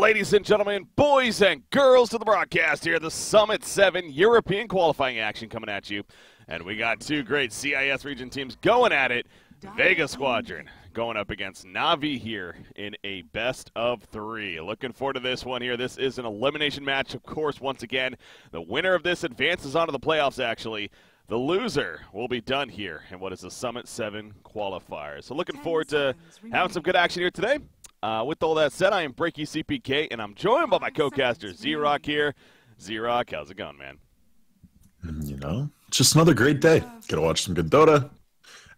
Ladies and gentlemen, boys and girls to the broadcast here, the Summit 7 European qualifying action coming at you. And we got two great CIS region teams going at it. Vega Squadron going up against NaVi here in a best of 3. Looking forward to this one here. This is an elimination match, of course, once again. The winner of this advances onto the playoffs, actually. The loser will be done here in what is the Summit 7 qualifier. So looking forward to having some good action here today. With all that said, I am Breaky CPK, and I'm joined by my co-caster, Z-Rock here. Z-Rock, how's it going, man? You know, it's just another great day. Get to watch some good Dota.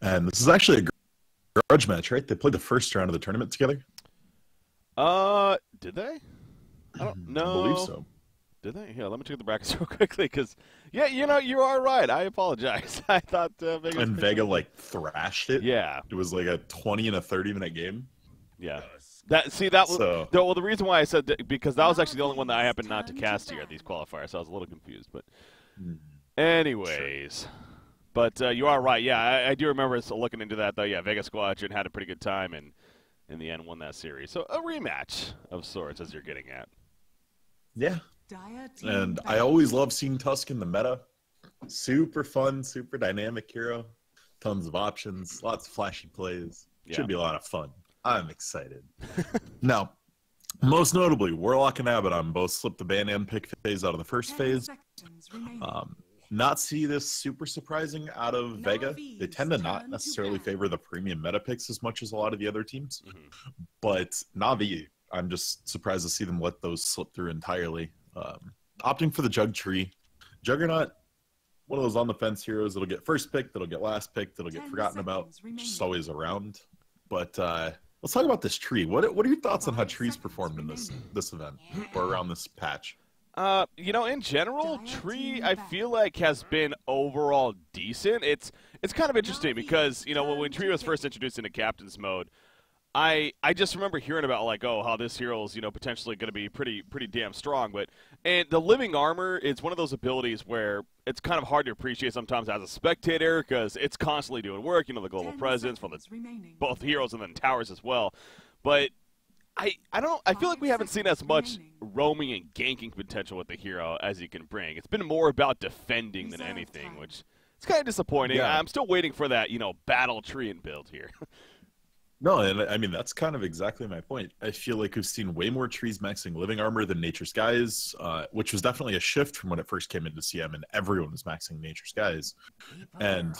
And this is actually a grudge match, right? They played the first round of the tournament together. Did they? I don't know. I believe so. Did they? Yeah, let me check the brackets real quickly, because, yeah, you know, you are right. I apologize. I thought Vega... And Vega, like, thrashed it. Yeah. It was like a 20 and a 30-minute game. Yeah. That was well. The reason why I said that, because that was actually the only one that I happened not to cast here at these qualifiers, so I was a little confused. But, anyways, but you are right. Yeah, I do remember looking into that though. Yeah, Vega Squadron had a pretty good time, and in the end won that series. So a rematch of sorts, as you're getting at. Yeah. And I always love seeing Tusk in the meta. Super fun, super dynamic hero. Tons of options, lots of flashy plays. Yeah. Should be a lot of fun. I'm excited. Now, most notably, Warlock and Abaddon both slipped the ban and pick phase out of the first phase. Not see this super surprising out of Vega. They tend to not necessarily favor the premium meta picks as much as a lot of the other teams. But NaVi, I'm just surprised to see them let those slip through entirely. Opting for the Jug tree. Juggernaut, one of those on-the-fence heroes that'll get first pick, that'll get last pick, that'll get forgotten about, just always around. But let's talk about this tree. What are your thoughts on how trees performed in this event or around this patch? You know, in general, tree I feel like has been overall decent. It's kind of interesting because, you know, when tree was first introduced into captain's mode, I just remember hearing about, like, oh, how this hero is, you know, potentially going to be pretty damn strong. And the living armor is one of those abilities where it's kind of hard to appreciate sometimes as a spectator because it's constantly doing work, you know, the global presence from both heroes and then towers as well. But I feel like we haven't seen as much roaming and ganking potential with the hero as he can bring. It's been more about defending than anything, which is kind of disappointing. Yeah. I'm still waiting for that, you know, battle tree and build here. No, and I mean, that's kind of exactly my point. I feel like we've seen way more trees maxing living armor than Nature Skies, which was definitely a shift from when it first came into CM, and everyone was maxing Nature Skies. And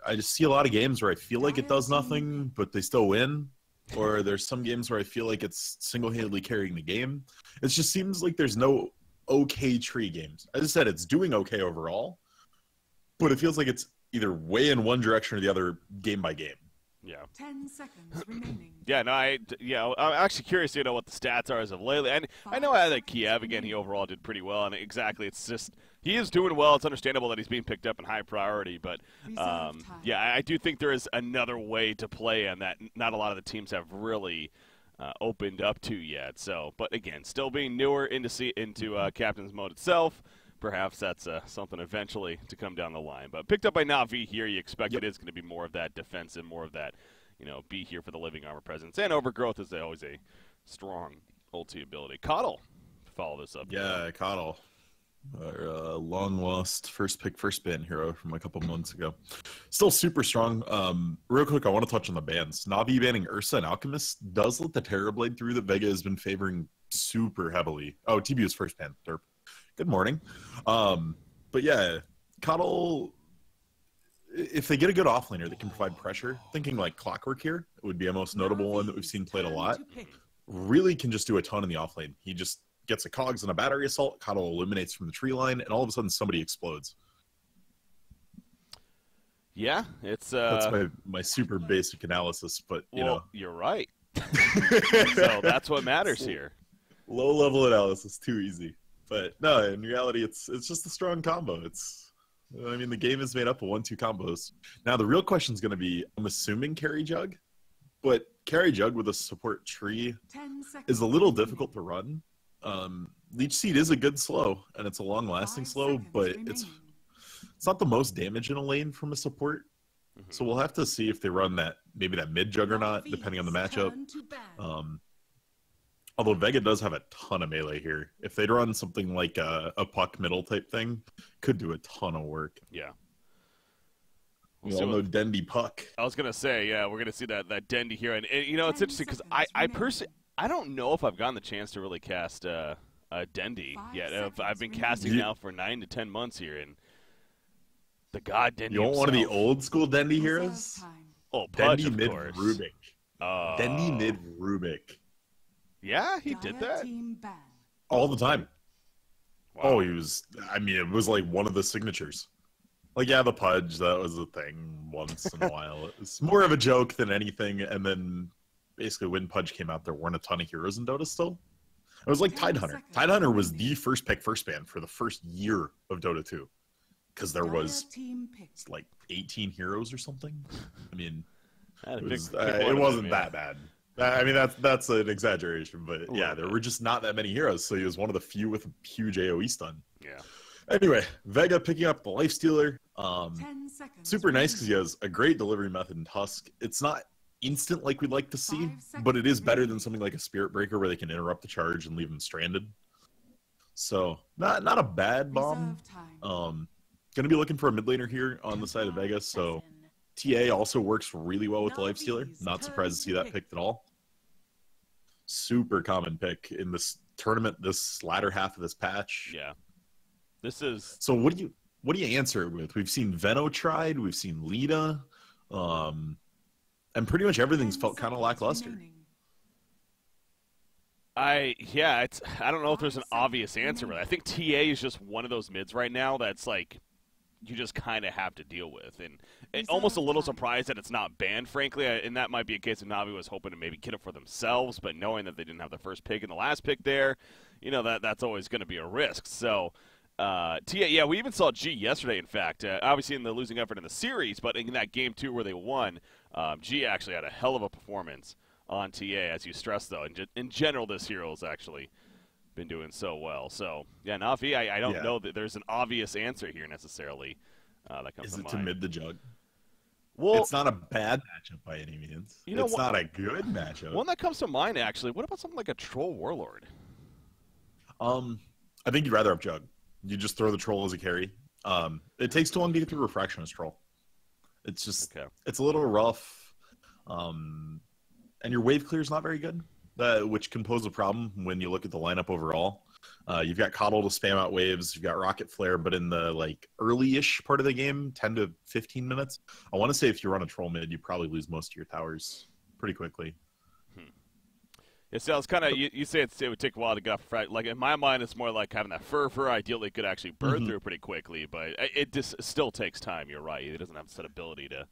I just see a lot of games where I feel like it does nothing, but they still win. Or there's some games where I feel like it's single-handedly carrying the game. It just seems like there's no okay tree games. As I said, it's doing okay overall, but it feels like it's either way in one direction or the other game by game. Yeah. 10 seconds remaining. Yeah, no, I'm actually curious to know what the stats are as of lately. And I know I like Kiev again. He overall did pretty well, and exactly, it's just he is doing well. It's understandable that he's being picked up in high priority, but yeah, I do think there is another way to play, and that not a lot of the teams have really opened up to yet. So, but again, still being newer into captain's mode itself. Perhaps that's something eventually to come down the line. But picked up by NaVi here, you expect it is going to be more of that defensive, more of that, you know, be here for the living armor presence. And overgrowth is always a strong ulti ability. Coddle, follow this up. Yeah, Coddle. Our long-lost first pick, first ban hero from a couple months ago. Still super strong. Real quick, I want to touch on the bans. NaVi banning Ursa and Alchemist does let the Terrorblade through that Vega has been favoring super heavily. Oh, TBU's first ban. Derp. Good morning. But yeah, Coddle, if they get a good offlaner that can provide pressure, thinking like Clockwork here, it would be a most notable one that we've seen played a lot, really can just do a ton in the offlane. He just gets a cogs and a battery assault, Coddle eliminates from the tree line, and all of a sudden somebody explodes. Yeah, it's... That's my super basic analysis, but, you know. You're right. So that's what matters here. Low-level analysis, too easy. But no, in reality, it's just a strong combo. I mean, the game is made up of 1-2 combos. Now, the real question is going to be, I'm assuming carry jug, but carry jug with a support tree is a little difficult to run. Leech Seed is a good slow, and it's a long-lasting slow, but it's not the most damage in a lane from a support. So we'll have to see if they run maybe that mid juggernaut, depending on the matchup. Although Vega does have a ton of melee here. If they'd run something like a puck middle type thing, could do a ton of work. Yeah. We all know Dendi puck. I was gonna say, yeah, we're gonna see that Dendi here, and you know, it's interesting because I personally, I don't know if I've gotten the chance to really cast Dendi yet. I've been casting now for 9 to 10 months here, and the god Dendi. You want one of the old school Dendi heroes? Oh, Pudge, Dendi mid of course. Rubik. Dendi mid Rubik. Yeah, he did that all the time. Wow. Oh, he was. I mean, it was like one of the signatures. Like, yeah, the Pudge, that was a thing once in a while. It was more of a joke than anything. And then basically when Pudge came out, there weren't a ton of heroes in Dota still. It was like Tidehunter. Tidehunter was the first pick first ban for the first year of Dota 2. Because there was like 18 heroes or something. I mean, it wasn't that bad. I mean, that's an exaggeration. But yeah, there were just not that many heroes. So he was one of the few with a huge AoE stun. Yeah. Anyway, Vega picking up the Lifestealer. Super nice because he has a great delivery method in Tusk. It's not instant like we'd like to see, but it is better than something like a Spirit Breaker where they can interrupt the charge and leave them stranded. So not a bad bomb. Gonna be looking for a mid laner here on the side of Vega. So TA also works really well with the Lifestealer. Not surprised to see that picked at all. Super common pick in this tournament, this latter half of this patch. Yeah. This is so. What do you answer it with? We've seen Veno tried. We've seen Lita, and pretty much everything's felt kind of lackluster. I don't know if there's an obvious answer, but I think TA is just one of those mids right now that's like you just kind of have to deal with, and almost a little surprised that it's not banned, frankly. And that might be a case of NaVi was hoping to maybe get it for themselves, but knowing that they didn't have the first pick and the last pick there, you know that's always going to be a risk. So. TA, yeah, we even saw G yesterday, in fact. Obviously in the losing effort in the series, but in that game 2 where they won, G actually had a hell of a performance on TA, as you stressed, though. In general, this hero's actually been doing so well. So, yeah, NaVi, I don't know that there's an obvious answer here necessarily that comes to mind. Is it to mid the jug? Well, it's not a bad matchup by any means. It's not a good matchup. One that comes to mind, actually, what about something like a Troll Warlord? I think you'd rather have jug. You just throw the troll as a carry. It takes too long to get through refraction as troll. It's just It's a little rough, and your wave clear is not very good, which can pose a problem when you look at the lineup overall. You've got Coddle to spam out waves. You've got Rocket Flare, but in the like early-ish part of the game, 10 to 15 minutes, I want to say if you run a troll mid, you probably lose most of your towers pretty quickly. Yeah, so it's kind of you say it would take a while to get off. Like in my mind, it's more like having that fur. Ideally, could actually burn through pretty quickly, but it just still takes time. You're right; it doesn't have that ability to.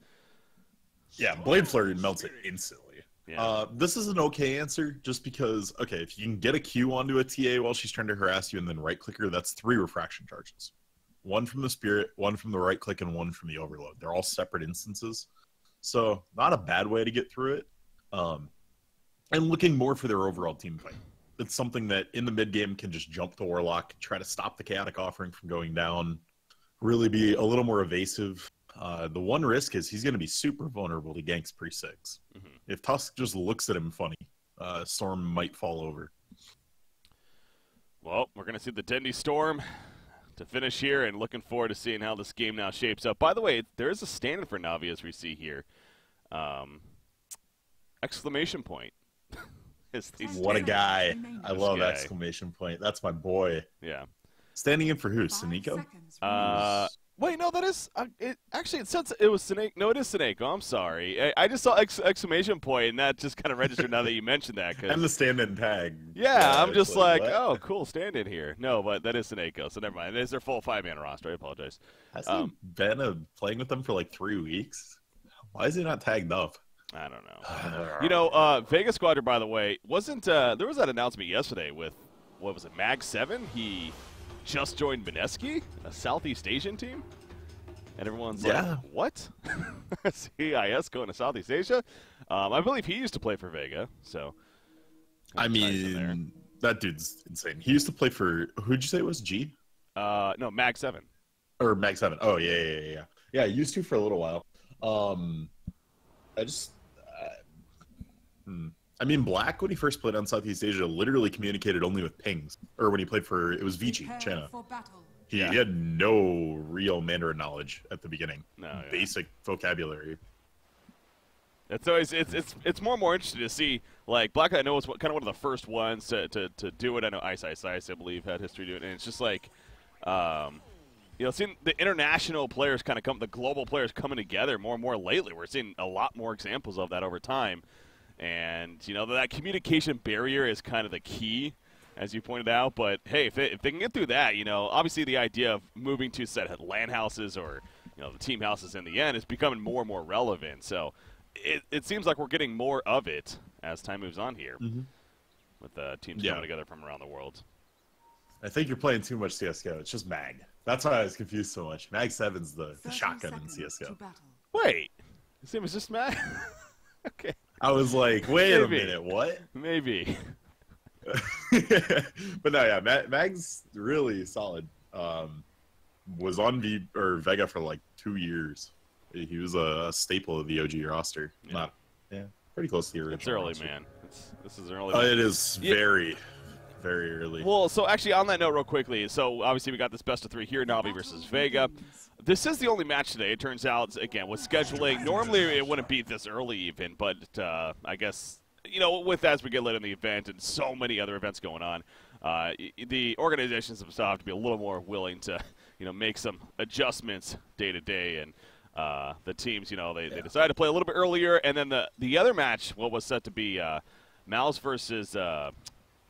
Yeah, Blade Flurry melts it instantly. Yeah. This is an okay answer, just because if you can get a Q onto a TA while she's trying to harass you, and then right click her, that's 3 refraction charges. 1 from the Spirit, 1 from the right click, and 1 from the Overload. They're all separate instances, so not a bad way to get through it. And looking more for their overall team fight. It's something that in the mid game can just jump to Warlock, try to stop the Chaotic Offering from going down, really be a little more evasive. The one risk is he's going to be super vulnerable to ganks pre-6. If Tusk just looks at him funny, Storm might fall over. Well, we're going to see the Dendi Storm to finish here, and looking forward to seeing how this game now shapes up. By the way, there is a stand for NaVi, as we see here. Exclamation point. What a guy. I love exclamation point. That's my boy. Yeah. Standing in for who? Suniko? Wait, no, that is... it said it was Suneko. No, it is Suneko. I'm sorry. I just saw exclamation point, and that just kind of registered now that you mentioned that. And the stand-in tag. Yeah, I'm just like oh, cool, stand-in here. No, but that is Suneko, so never mind. It is their full 5-man roster. I apologize. Has he been playing with them for like 3 weeks? Why is he not tagged up? I don't know. You know, Vega Squadron, by the way, wasn't there was that announcement yesterday with, what was it, Mag 7? He just joined Mineski, a Southeast Asian team. And everyone's like, what? CIS going to Southeast Asia? I believe he used to play for Vega, so. I mean, that dude's insane. He used to play for, who'd you say it was, G? No, Mag 7. Or Mag 7. Oh, yeah. Yeah, he used to for a little while. I mean, Black, when he first played on Southeast Asia, literally communicated only with pings. Or when he played for, it was Vici, China. He had no real Mandarin knowledge at the beginning. No, basic vocabulary. It's always it's more and more interesting to see. Like Black, I know was kind of one of the first ones to do it. I know Ice, I believe, had history doing it, and it's just like, you know, seeing the international players kind of come, the global players coming together more and more lately. We're seeing a lot more examples of that over time, and you know that communication barrier is kind of the key, as you pointed out. But hey, if they can get through that, you know, obviously the idea of moving to set LAN houses or you know the team houses in the end is becoming more and more relevant. So. It seems like we're getting more of it as time moves on here, with teams coming together from around the world. I think you're playing too much CS:GO. It's just Mag. That's why I was confused so much. Mag 7's the shotgun in CS:GO. Wait, his name is just Mag? Okay. I was like, wait a minute, what? Maybe. But no, yeah, Mag's really solid. Was on Vega for like 2 years. He was a staple of the OG roster. Yeah. Pretty close to the original. It's early, roster. man. This is early. It is very, very early. Well, so actually on that note real quickly, so obviously we got this best of 3 here, NaVi versus Vega. This is the only match today. It turns out, again, with scheduling, normally it wouldn't be this early even, but I guess, you know, with as we get later in the event and so many other events going on, the organizations themselves have to be a little more willing to, you know, make some adjustments day to day. And the teams, you know, they decided to play a little bit earlier, and then the other match, what was set to be Mouse versus Pro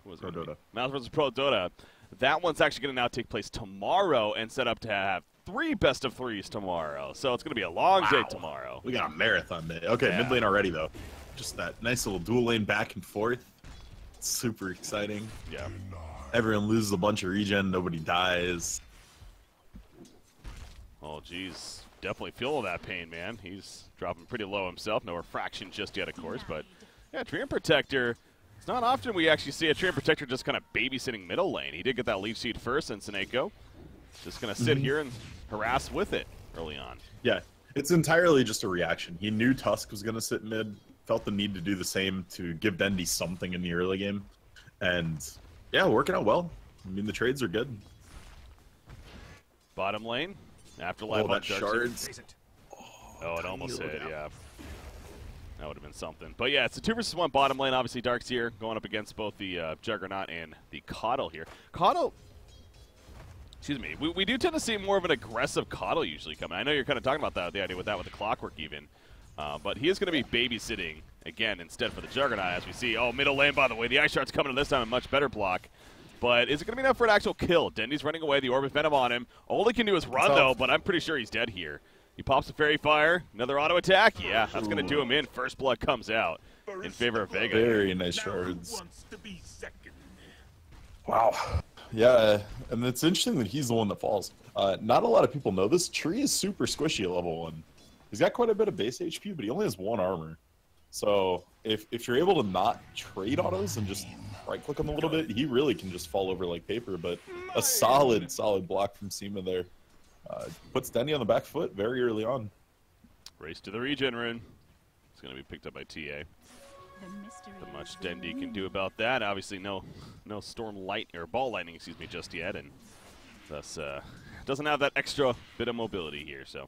Dota. Mouse versus Pro Dota. That one's actually going to now take place tomorrow and set up to have 3 best of 3s tomorrow. So it's going to be a long day tomorrow. We got a marathon day. Okay, mid lane already though. Just that nice little dual lane back and forth. It's super exciting. Yeah. Everyone loses a bunch of regen. Nobody dies. Oh, geez. Definitely feeling that pain, man. He's dropping pretty low himself. No refraction just yet, of course. But, yeah, Treant Protector, it's not often we actually see a Treant Protector just kind of babysitting middle lane. He did get that lead seed first, and Seneko just going to sit here and harass with it early on. Yeah, it's entirely just a reaction. He knew Tusk was going to sit mid, felt the need to do the same to give Dendi something in the early game. And, yeah, working out well. I mean, the trades are good. Bottom lane. Afterlife on shards. Oh, it almost hit, yeah. That would have been something. But yeah, it's a 2 versus 1 bottom lane. Obviously, Dark's here going up against both the Juggernaut and the Coddle here. Coddle, excuse me, we do tend to see more of an aggressive Coddle usually coming. I know you're kind of talking about that, the idea with the Clockwork even. But he is going to be babysitting, again, instead for the Juggernaut, as we see. Oh, middle lane, by the way. The Ice Shard's coming in this time, a much better block. But is it going to be enough for an actual kill? Dendi's running away. The Orb of Venom on him. All he can do is run, though, but I'm pretty sure he's dead here. He pops a Fairy Fire. Another auto attack. Yeah, that's going to do him in. First blood comes out in favor of Vega. Very nice shards. Wow. Yeah, and it's interesting that he's the one that falls. Not a lot of people know this. Tree is super squishy at level 1. He's got quite a bit of base HP, but he only has 1 armor. So if you're able to not trade autos and just right-click him a little bit, he really can just fall over like paper. But a solid block from Seema there. Puts Dendi on the back foot very early on. Race to the regen rune. It's going to be picked up by TA. Not much Dendi can do about that. Obviously, no storm light or ball lightning, excuse me, just yet, and thus doesn't have that extra bit of mobility here. So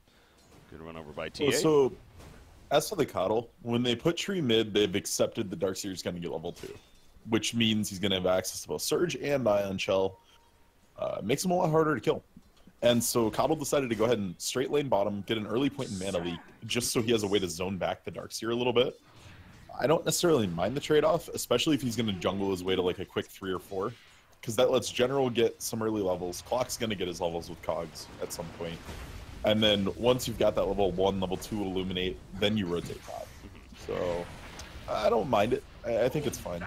good run over by TA. So as for the Coddle, when they put Tree mid, they've accepted the Darkseer's going to get level 2, which means he's going to have access to both Surge and Ion Shell. Makes him a lot harder to kill. And so Coddle decided to go ahead and straight lane bottom, get an early point in Mana Leak, just so he has a way to zone back the Darkseer a little bit. I don't necessarily mind the trade-off, especially if he's going to jungle his way to like a quick 3 or 4, because that lets General get some early levels. Clock's going to get his levels with Cogs at some point. And then once you've got that level 1, level 2 Illuminate, then you rotate top. So I don't mind it. I think it's fine.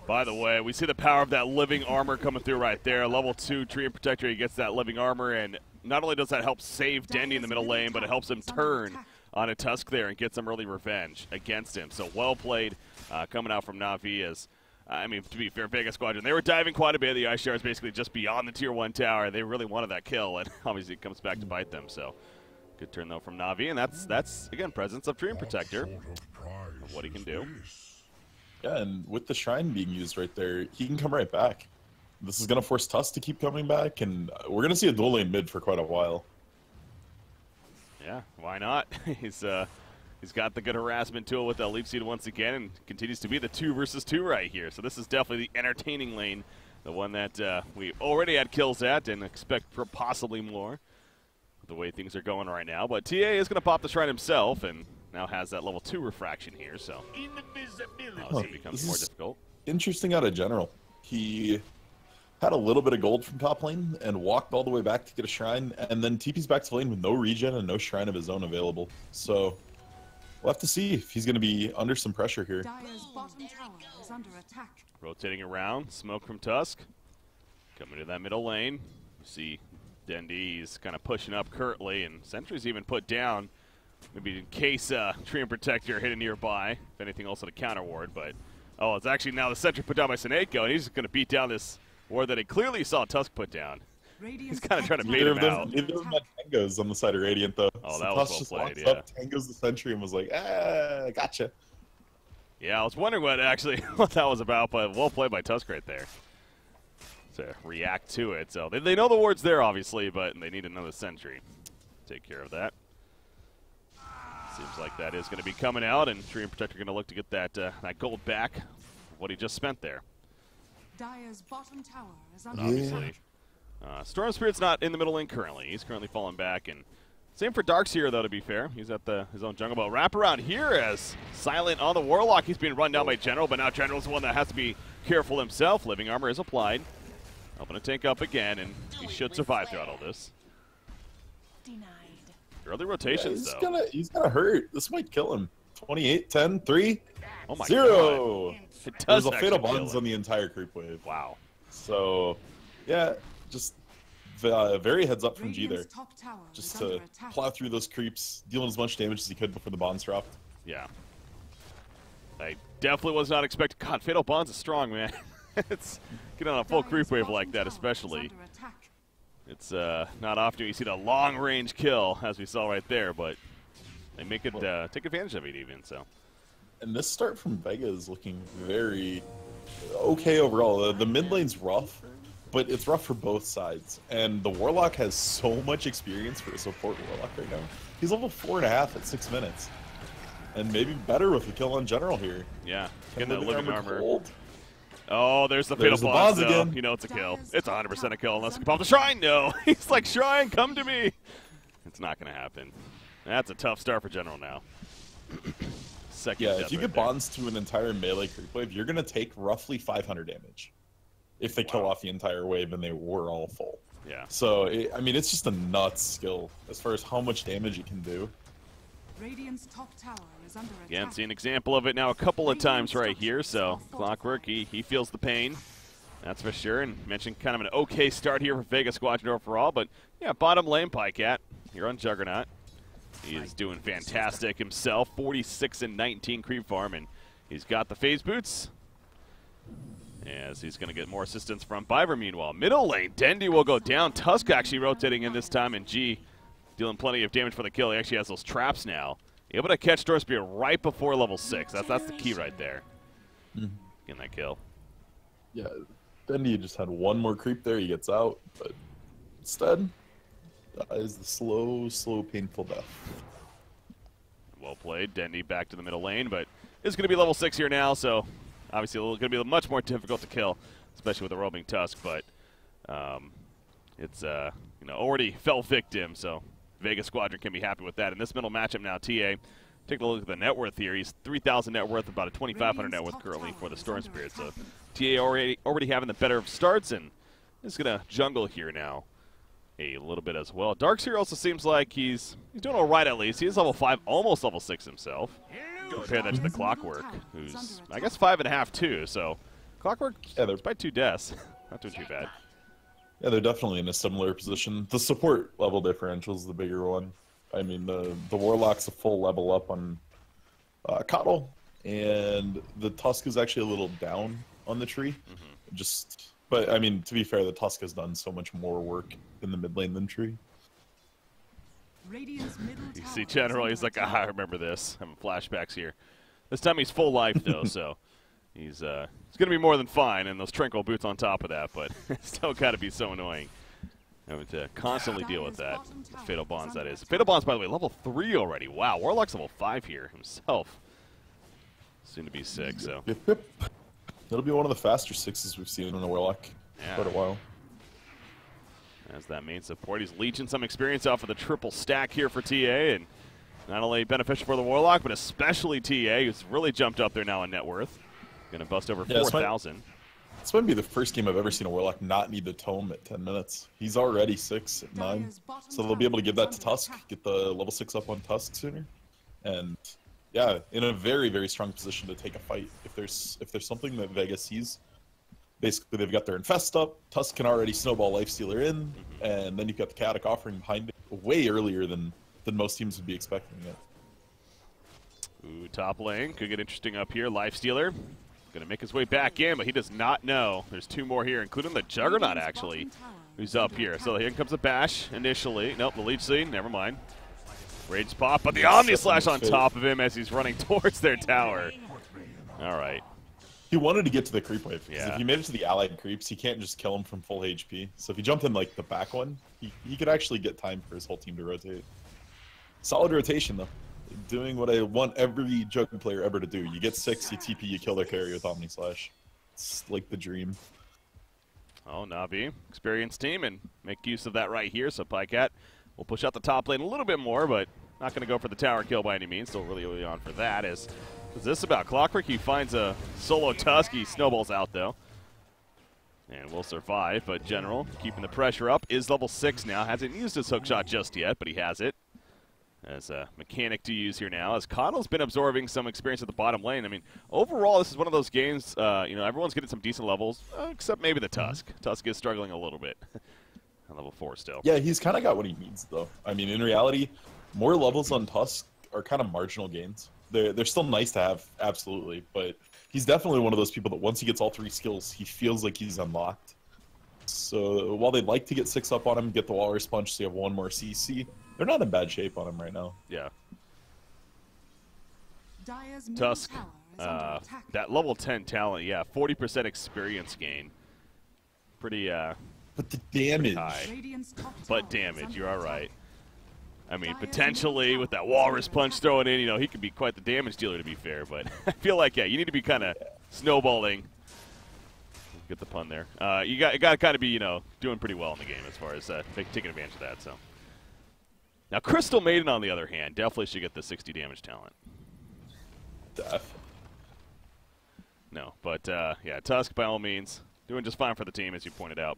By the way, we see the power of that living armor coming through right there. Level 2 Treant Protector, he gets that living armor, and not only does that help save Dendi in the middle lane, but it helps him turn on a Tusk there and get some early revenge against him. So well played coming out from NaVi as, I mean, to be fair, Vega Squadron, they were diving quite a bit. The Ice Shard is basically just beyond the Tier 1 tower. They really wanted that kill, and obviously it comes back to bite them. So good turn, though, from NaVi, and that's again, presence of Treant Protector, of what he can do. Yeah, and with the Shrine being used right there, he can come right back. This is going to force Tusk to keep coming back, and we're going to see a dual lane mid for quite a while. Yeah, why not? He's got the good harassment tool with that Leap Seed once again, and continues to be the 2 versus 2 right here. So this is definitely the entertaining lane, the one that we already had kills at and expect for possibly more with the way things are going right now. But TA is going to pop the Shrine himself, and now has that level 2 refraction here, so it becomes more difficult. Interesting out of general. He had a little bit of gold from top lane and walked all the way back to get a Shrine, and then TP's back to lane with no regen and no Shrine of his own available. So we'll have to see if he's going to be under some pressure here. Rotating around, smoke from Tusk. Coming to that middle lane. You see Dendi's kind of pushing up currently, and Sentry's even put down. Maybe in case Tree and Protector hit a nearby, if anything else on a counter ward. But, oh, it's actually now the Sentry put down by Seneko, and he's just going to beat down this ward that he clearly saw Tusk put down. He's kind of trying to bait him out. Neither of them had Tangos on the side of Radiant, though. Oh, so that Tusk was just well played, walks up, Tangos the Sentry, and was like, gotcha. Yeah, I was wondering what that was about, but well played by Tusk right there to react to it. So they know the ward's there, obviously, but they need another Sentry. Take care of that. Seems like that is going to be coming out, and Tree and Protector going to look to get that gold back, what he just spent there. Dire's bottom tower is under obviously, Storm Spirit's not in the middle lane currently. He's currently falling back, and same for Darkseer, though, to be fair. He's at his own jungle. But wrap around here as Silent on the Warlock. He's being run down by General, but now General's the one that has to be careful himself. Living Armor is applied. Helping to tank up again, and he should survive throughout all this. Denied. Early rotations, though. He's gonna hurt. This might kill him. 28, 10, 3, oh my 0. God. It does. There's a Fatal Bonds on the entire creep wave. Wow. So, yeah, just very heads up from G there. Just to plow through those creeps, dealing as much damage as he could before the bonds dropped. Yeah. I definitely was not expecting. God, Fatal Bonds is strong, man. It's get on a full creep wave like that, especially. It's not often you see the long-range kill, as we saw right there, but they make it take advantage of it even. So. And this start from Vega is looking very okay overall. The mid lane's rough, but it's rough for both sides. And the Warlock has so much experience for a support Warlock right now. He's level 4.5 at 6 minutes. And maybe better with a kill on General here. Yeah, getting that living armor. Cold. Oh, there's the Fatal Bonds again. You know it's a kill. It's 100% a kill unless you can pop the Shrine. No, he's like, Shrine, come to me. It's not going to happen. That's a tough start for General now. Yeah, if you get bonds to an entire melee creep wave, you're going to take roughly 500 damage if they kill off the entire wave and they were all full. Yeah. So, I mean, it's just a nuts skill as far as how much damage it can do. Radiant's top tower is under attack. Again, see an example of it now a couple of times right here. So Clockwork, he feels the pain, that's for sure. And mentioned kind of an okay start here for Vega Squadron overall. But, yeah, bottom lane, Pycat, here on Juggernaut. He is doing fantastic himself, 46 and 19 creep farm, and he's got the phase boots. As he's going to get more assistance from Biver meanwhile. Middle lane, Dendi will go down. Tusk actually rotating in this time, and G dealing plenty of damage for the kill. He actually has those traps now. Able to catch Dorspear right before level 6. That's the key right there. Getting that kill. Yeah, Dendi just had one more creep there. He gets out, but instead, that is the slow, painful death. Well played. Dendi back to the middle lane, but it's going to be level 6 here now, so obviously it's going to be much more difficult to kill, especially with the roaming Tusk, but it's already fell victim, so Vega Squadron can be happy with that. In this middle matchup now, TA, take a look at the net worth here. He's 3,000 net worth, about a 2,500 net worth currently for the Storm Spirit, so TA already having the better of starts, and is going to jungle here now a little bit as well. Darkseer also seems like he's doing all right at least. He is level 5, almost level 6 himself. Compare that to the Clockwork, who's, I guess, 5.5 too. So Clockwork, they're by 2 deaths. Not doing too bad. Yeah, they're definitely in a similar position. The support level differential is the bigger one. I mean, the Warlock's a full level up on Coddle, and the Tusk is actually a little down on the tree. But, I mean, to be fair, the Tusk has done so much more work in the mid lane than Tree. You see General, he's like, I remember this. Having flashbacks here. This time he's full life, though, so He's going to be more than fine, and those tranquil boots on top of that, but it's still got to be so annoying. Having to constantly deal with that. Fatal Bonds, that is. Fatal Bonds, by the way, level 3 already. Wow, Warlock's level 5 here himself. Soon to be 6, so. Yep, yep. It'll be one of the faster 6s we've seen in a Warlock for quite a while. As that main support, he's leeching some experience off of the triple stack here for TA, and not only beneficial for the Warlock, but especially TA, who's really jumped up there now in net worth. Going to bust over 4,000. This might be the first game I've ever seen a Warlock not need to tome at 10 minutes. He's already 6 at 9, so they'll be able to give that to Tusk, get the level 6 up on Tusk sooner, and yeah, in a very, very strong position to take a fight. If there's something that Vega sees, basically they've got their Infest up, Tusk can already snowball Lifestealer in, and then you've got the Chaotic Offering behind it way earlier than most teams would be expecting it. Ooh, top lane could get interesting up here. Lifestealer going to make his way back in, but he does not know. There's 2 more here, including the Juggernaut, actually, who's up here. So here comes a bash initially. Nope, the leech scene, never mind. Rage pop, but the Omni Slash on top of him as he's running towards their tower. All right. He wanted to get to the creep wave, because Yeah. if he made it to the allied creeps, he can't just kill him from full HP. So if he jumped in like the back one, he could actually get time for his whole team to rotate. Solid rotation, though. Doing what I want every Juggernaut player ever to do. You get 6, you TP, you kill their carry with Omni Slash. It's like the dream. Oh, NaVi, experienced team, and make use of that right here. So Pycat will push out the top lane a little bit more, but not going to go for the tower kill by any means. Still really early on for that. Is this about Clockwork? He finds a solo Tusk. He snowballs out, though. And will survive, but General keeping the pressure up. Is level 6 now. Hasn't used his hookshot just yet, but he has it. As a mechanic to use here now, as Coddle's been absorbing some experience at the bottom lane. I mean, overall, this is one of those games, you know, everyone's getting some decent levels, except maybe the Tusk. Tusk is struggling a little bit. At level 4 still. Yeah, he's kind of got what he needs, though. I mean, in reality, more levels on Tusk are kind of marginal gains. They're still nice to have, absolutely, but he's definitely one of those people that once he gets all 3 skills, he feels like he's unlocked. So while they'd like to get 6 up on him, get the Walrus Punch so you have 1 more CC, they're not in bad shape on him right now. Yeah. Dire's middle Tusk, tower is under attack. that level 10 talent, yeah, 40% experience gain. Pretty, But the damage. high. Radiant's top tower But is damage, under you're all attack. right. I mean, potentially with that Walrus Punch thrown in, you know, he could be quite the damage dealer to be fair, but I feel like, yeah, you need to be kind of snowballing. Get the pun there. You got to kind of be, you know, doing pretty well in the game as far as taking advantage of that, so. Now, Crystal Maiden, on the other hand, definitely should get the 60 damage talent. Def. No, but, yeah, Tusk, by all means, doing just fine for the team, as you pointed out.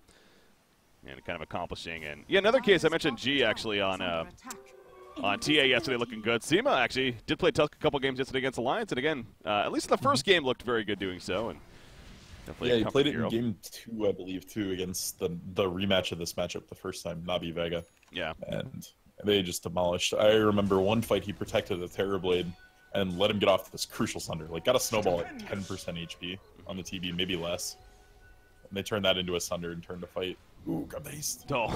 And kind of accomplishing. And, yeah, another case, I mentioned G, actually, on TA yesterday, looking good. Seema, actually, did play Tusk a couple games yesterday against Alliance, and again, at least the first game looked very good doing so. And definitely Yeah, he played it hero. in game 2, I believe, too, against the rematch of this matchup the first time, NaVi Vega. Yeah. And they just demolished. I remember one fight he protected a Terrorblade and let him get off this crucial Sunder. Like, got a snowball at 10% HP on the TV, maybe less. And they turned that into a Sunder and turned to fight. Ooh, got based. Oh,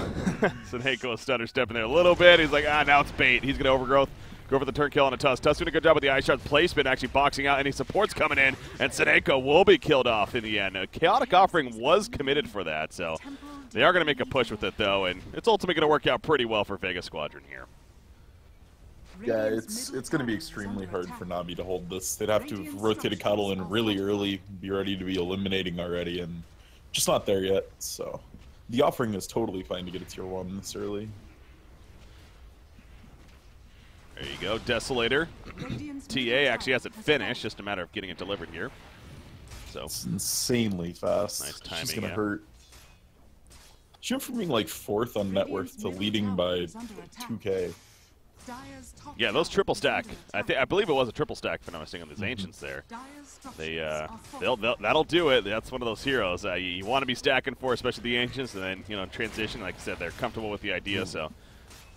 Seneko stutter stepping there a little bit. He's like, now it's bait. He's going to overgrowth. Go for the turn kill on a Tusk. Tusk doing a good job with the Ice Shard placement, actually boxing out any supports coming in, and Seneko will be killed off in the end. A Chaotic Offering was committed for that, so they are going to make a push with it, though, and it's ultimately going to work out pretty well for Vega Squadron here. Yeah, it's going to be extremely hard for NaVi to hold this. They'd have to have rotated Cuddle in really early, be ready to be eliminating already, and just not there yet, so. The Offering is totally fine to get a tier 1 this early. There you go, Desolator. TA actually has it finished, just a matter of getting it delivered here. So It's insanely fast. Nice It's just timing, gonna yeah. hurt. She went from being like 4th on net worth to leading by 2K. yeah, those triple stack. I believe it was a triple stack, if I'm not mistaken, on these Ancients there. They that'll do it. That's one of those heroes you want to be stacking for, especially the Ancients, and then, you know, transition. Like I said, they're comfortable with the idea. So,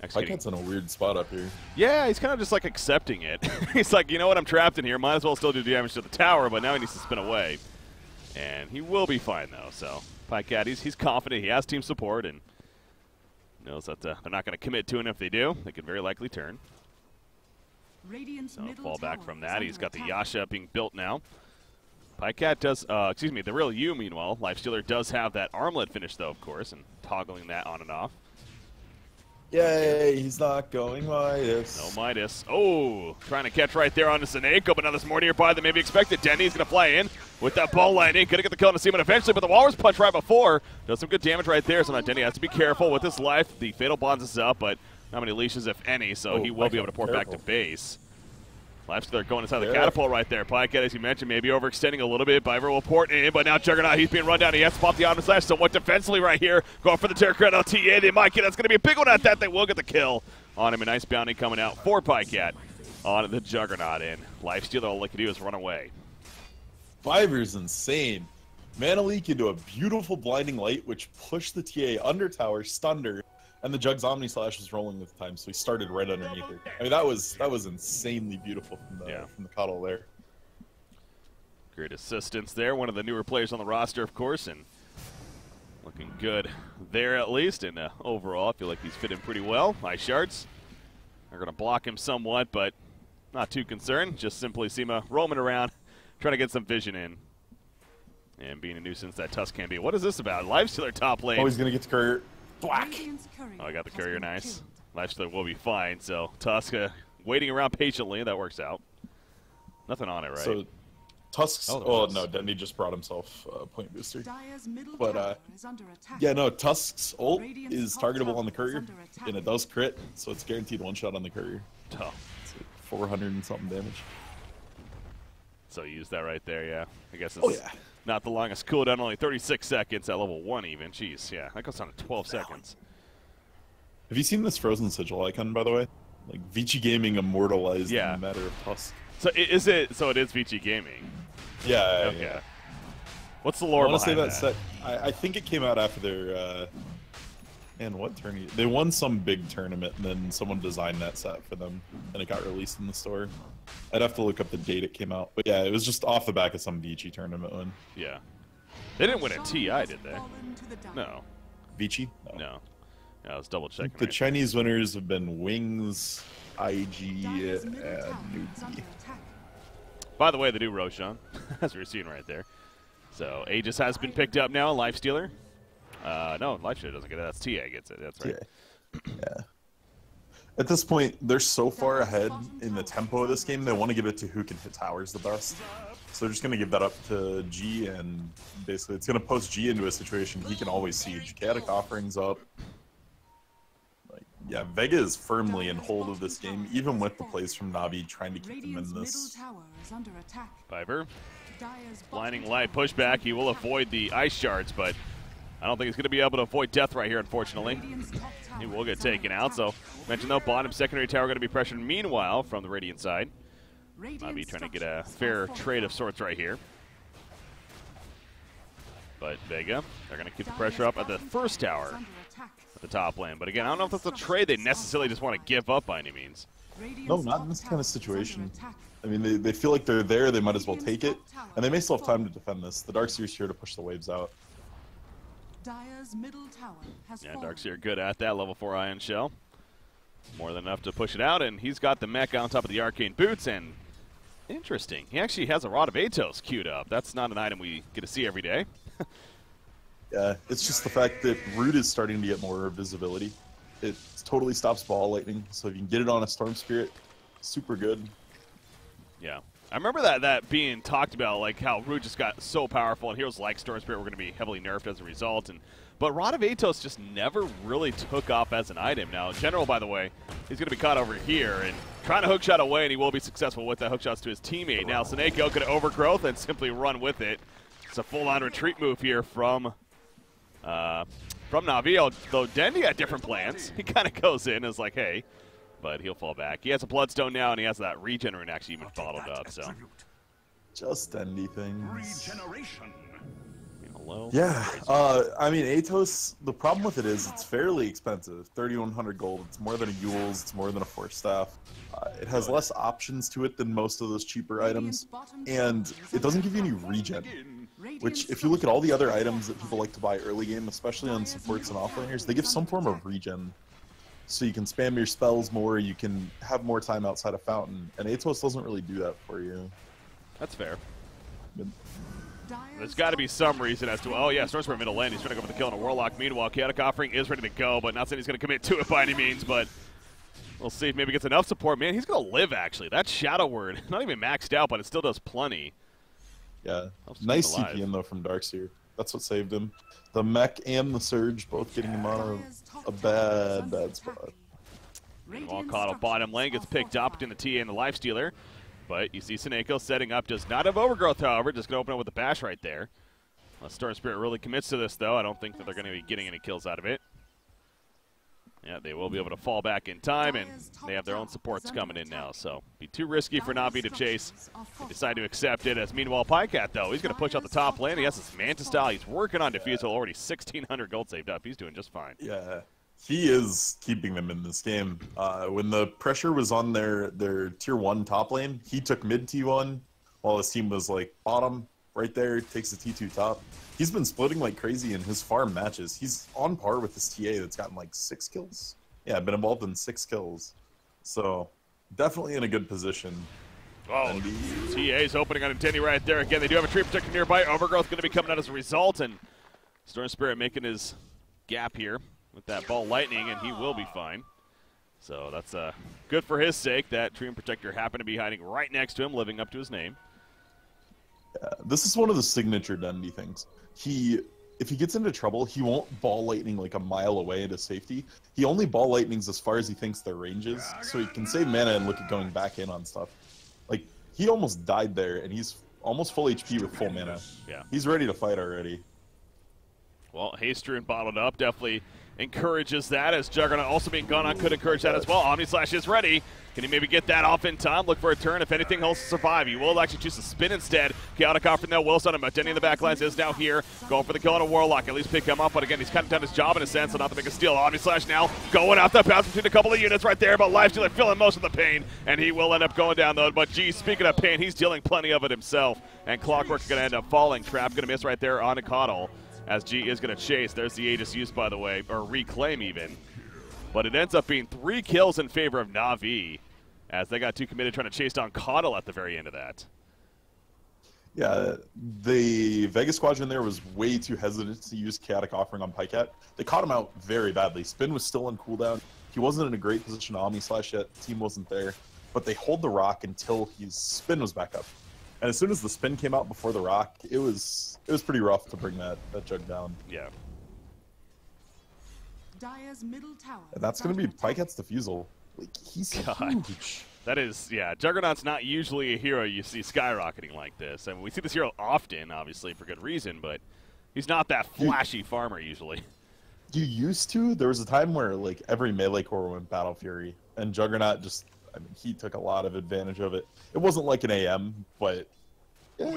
Pycat's in a weird spot up here. yeah, he's kind of just like accepting it. He's like, you know what, I'm trapped in here. Might as well still do damage to the tower, but now he needs to spin away, and he will be fine though. So, Pycat, he's confident. He has team support and knows that they're not going to commit to it. If they do, they could very likely turn. So fall back from that. He's got the Yasha being built now. Pycat does, excuse me, the real you, meanwhile, Lifestealer does have that armlet finish, though, of course, and toggling that on and off. Yay, he's not going Midas. No Midas. Oh, trying to catch right there on the Seneko, but now there's more nearby than maybe expected. Dendi's going to fly in with that ball landing. Going to get the kill on the Seaman eventually, but the Walrus punch right before does some good damage right there. So now Dendi has to be careful with his life. The Fatal Bonds is up, but not many leashes, if any, so he will be able to port back to base. Lifestealer going inside the catapult right there. Pycat, as you mentioned, maybe overextending a little bit. Biver will port in, but now Juggernaut, he's being run down. He has to pop the Omni Slash somewhat defensively right here. Going for the Terracrat LTA. They might get That's going to be a big one at that. They will get the kill on him. A nice bounty coming out for Pycat on the Juggernaut in. Lifestealer, all he can do is run away. Biver's insane. Mana Leak into a beautiful Blinding Light, which pushed the TA under tower, stunned her, and the Jug's Omni Slash was rolling with time, so he started right underneath her. I mean, that was insanely beautiful from the cuddle there. Great assistance there. One of the newer players on the roster, of course, and looking good there at least. And overall, I feel like he's fit in pretty well. Ice Shards are going to block him somewhat, but not too concerned. Just simply Seema roaming around, trying to get some vision in. And being a nuisance that Tusk can be. What is this about? Lifestealer top lane. Oh, he's going to get the courier. Black. Oh, I got the courier, nice. Lifestealer will be fine, so Tusk waiting around patiently. That works out. Nothing on it, right? So Tusk's, no, Dendi just brought himself a point booster. But, yeah, no, Tusk's ult is targetable on the courier, and it does crit, so it's guaranteed one-shot on the courier. Oh. It's like 400 and something damage. So you use that right there, yeah. I guess it's not the longest cooldown, only 36 seconds at level 1 even. Jeez, yeah, that goes on to 12 seconds. Have you seen this Frozen Sigil icon, by the way? Like, Vici Gaming immortalized in the matter of Tusk. So is it? So it is Vici Gaming. Yeah. Okay. Yeah. What's the lore behind that? Set, I think it came out after their. And what tournament? They won some big tournament, and then someone designed that set for them, and it got released in the store. I'd have to look up the date it came out, but yeah, it was just off the back of some Vici tournament win. Yeah. They didn't win a TI, did they? No. Vici? No. Yeah, I was double checking. The Chinese winners have been Wings, IG, and NaVi. By the way, the new Roshan, as we were seeing right there. So Aegis has been picked up now, Lifestealer. No, Lifestealer doesn't get it. That's TA gets it. That's right. Yeah. At this point, they're so far ahead in the tempo of this game, they want to give it to who can hit towers the best. So they're just going to give that up to G, and basically it's going to post G into a situation he can always siege. Chaotic Offerings up. Like, yeah, Vega is firmly in hold of this game, even with the plays from NaVi trying to keep them in this. Biver. Blinding Light pushback. He will avoid the Ice Shards, but I don't think he's going to be able to avoid death right here, unfortunately. He will get taken out. So, mentioned though, bottom secondary tower going to be pressured. Meanwhile, from the Radiant side, NaVi trying to get a fair trade of sorts right here. But Vega, they're going to keep the pressure up at the first tower at the top lane. But again, I don't know if that's a trade they necessarily just want to give up by any means. No, not in this kind of situation. I mean, they feel like they're there, they might as well take it. And they may still have time to defend this. The Darkseer's here to push the waves out. Yeah, Darkseer good at that, level 4 Ion Shell. More than enough to push it out, and he's got the mech on top of the Arcane Boots, and interesting, he actually has a Rod of Atos queued up. That's not an item we get to see every day. Yeah, it's just the fact that Root is starting to get more visibility. It totally stops ball lightning, so if you can get it on a Storm Spirit, super good. Yeah. I remember that being talked about, like how Root just got so powerful, and heroes like Storm Spirit were going to be heavily nerfed as a result. But Rod of Atos just never really took off as an item. Now, General, by the way, he's going to be caught over here and trying to hookshot away, and he will be successful with that hookshots to his teammate. Now, Seneko could overgrowth and simply run with it. It's a full-on retreat move here from NaVi, though Dendi had different plans. He kind of goes in and is like, hey. But he'll fall back. He has a Bloodstone now, and he has that Regenerate actually even bottled up. So just Dendi things. Regeneration. Hello. Yeah, I mean, Atos, the problem with it is it's fairly expensive. 3,100 gold. It's more than a Yule's. It's more than a Force Staff. It has less options to it than most of those cheaper items, and it doesn't give you any regen. Which, if you look at all the other items that people like to buy early game, especially on supports and offlaners, they give some form of regen. So you can spam your spells more, you can have more time outside of Fountain, and Atos doesn't really do that for you. That's fair. There's got to be some reason as to, oh yeah, Storm Spirit middle lane. He's trying to go for the kill on a Warlock. Meanwhile, Chaotic Offering is ready to go, but not saying he's going to commit to it by any means, but we'll see if maybe gets enough support. Man, he's going to live, actually. That Shadow Word, not even maxed out, but it still does plenty. Yeah, nice CPM, though, from Darkseer. That's what saved him. The mech and the Surge both getting him out of a bad spot. Meanwhile, Coddle bottom lane gets picked up between the TA and the Lifestealer. But you see Seneko setting up, does not have Overgrowth, however, just going to open up with a bash right there. Unless Storm Spirit really commits to this, though, I don't think that they're going to be getting any kills out of it. Yeah, they will be able to fall back in time, and they have their own supports coming in now. So, be too risky for NaVi to chase. They decide to accept it, as meanwhile, Pycat, though, he's going to push out the top lane. He has his Manta style. He's working on Defusal, already 1,600 gold saved up. He's doing just fine. Yeah. He is keeping them in this game. When the pressure was on their tier 1 top lane, he took mid T1 while his team was like bottom right there, takes the T2 top. He's been splitting like crazy in his farm matches. He's on par with his TA that's gotten like 6 kills. Yeah, been involved in 6 kills. So definitely in a good position. Oh, TA's opening on a Dendi right there. Again, they do have a tree protector nearby. Overgrowth going to be coming out as a result, and Storm Spirit making his gap here with that ball lightning, and he will be fine. So that's good for his sake. That Tree Protector happened to be hiding right next to him, living up to his name. Yeah, this is one of the signature Dendi things. If he gets into trouble, he won't ball lightning like a mile away to safety. He only ball lightnings as far as he thinks their range is, so he can save mana and look at going back in on stuff. Like, he almost died there, and he's almost full HP with full mana. Yeah. He's ready to fight already. Well, Hastrun bottled up, definitely encourages that, as Juggernaut also being gone on could encourage that as well. Omni Slash is ready. Can he maybe get that off in time? Look for a turn. If anything, he'll survive. He will actually choose to spin instead. Chaotic Offering, though, will stun him. Dendi in the backlines is now here. Going for the kill on a Warlock. At least pick him up. But again, he's kind of done his job in a sense, so not the biggest steal. Omni Slash now going out the pass between a couple of units right there. But Lifestealer feeling most of the pain. And he will end up going down, though. But geez, speaking of pain, he's dealing plenty of it himself. And Clockwork's going to end up falling. Trap going to miss right there on a Coddle, as G is going to chase. There's the Aegis use, by the way, or reclaim even. But it ends up being 3 kills in favor of NaVi, as they got too committed trying to chase down Coddle at the very end of that. Yeah, the Vega Squadron there was way too hesitant to use Chaotic Offering on Pycat. They caught him out very badly. Spin was still on cooldown. He wasn't in a great position to Omni Slash yet. The team wasn't there. But they hold the rock until his spin was back up. And as soon as the spin came out before the rock, it was pretty rough to bring that jug down. Yeah. And that's going to be Pycat's Defusal. Like, he's huge. That is, yeah, Juggernaut's not usually a hero you see skyrocketing like this. I mean, we see this hero often, obviously, for good reason, but he's not that flashy farmer usually. You used to? There was a time where, like, every melee core went Battle Fury, and Juggernaut just, I mean, he took a lot of advantage of it. It wasn't like an AM, but yeah,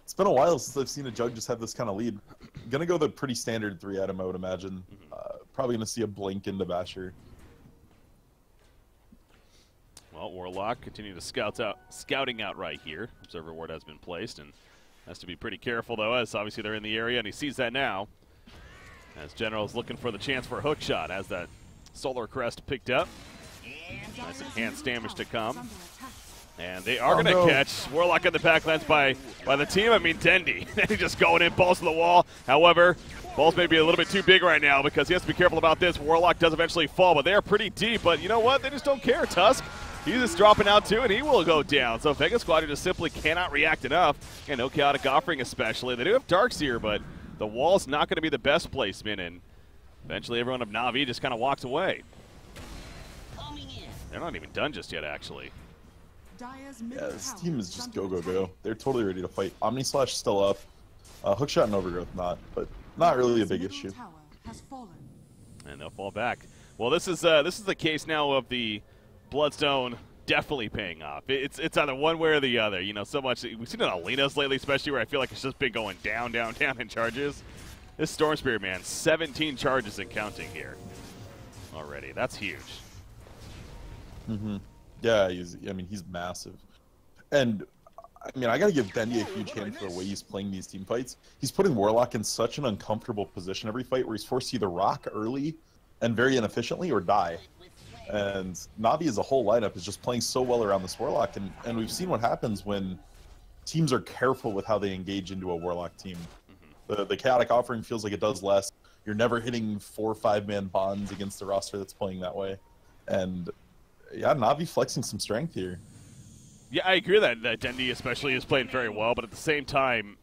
it's been a while since I've seen a Jug just have this kind of lead. I'm going to go the pretty standard 3-item, I would imagine. Probably going to see a blink into Basher. Well, Warlock continue to scouting out right here. Observer ward has been placed, and has to be pretty careful, though, as obviously they're in the area, and he sees that now. As General's looking for the chance for a hook shot, as that Solar Crest picked up. Nice enhanced damage to come. And they are going to catch Warlock in the backlands by the team. I mean, Dendi. He's just going in, balls to the wall. However, balls may be a little bit too big right now because he has to be careful about this. Warlock does eventually fall, but they are pretty deep. But you know what? They just don't care, Tusk. He's just dropping out too, and he will go down. So Vega Squadron just simply cannot react enough. And no Chaotic Offering especially. They do have Darkseer, but the wall's not going to be the best placement. And eventually everyone of NaVi just kind of walks away. They're not even done just yet, actually. Yeah, this team is just go, go, go. They're totally ready to fight. Omni Slash still up. Hookshot and Overgrowth not, but not really a big issue. And they'll fall back. Well, this is the case now of the Bloodstone definitely paying off. It's either one way or the other. You know, so much we've seen it on Alina's lately, especially where I feel like it's just been going down, down, down in charges. This Storm Spirit, man, 17 charges and counting here already. That's huge. Mm-hmm. Yeah, he's massive. And, I mean, I got to give Dendi a huge hand for the way he's playing these team fights. He's putting Warlock in such an uncomfortable position every fight where he's forced to either rock early and very inefficiently or die. And NaVi as a whole lineup is just playing so well around this Warlock. And we've seen what happens when teams are careful with how they engage into a Warlock team. The Chaotic Offering feels like it does less. You're never hitting 4 or 5-man bonds against a roster that's playing that way. And yeah, Navi flexing some strength here. Yeah, I agree that Dendi especially is playing very well, but at the same time,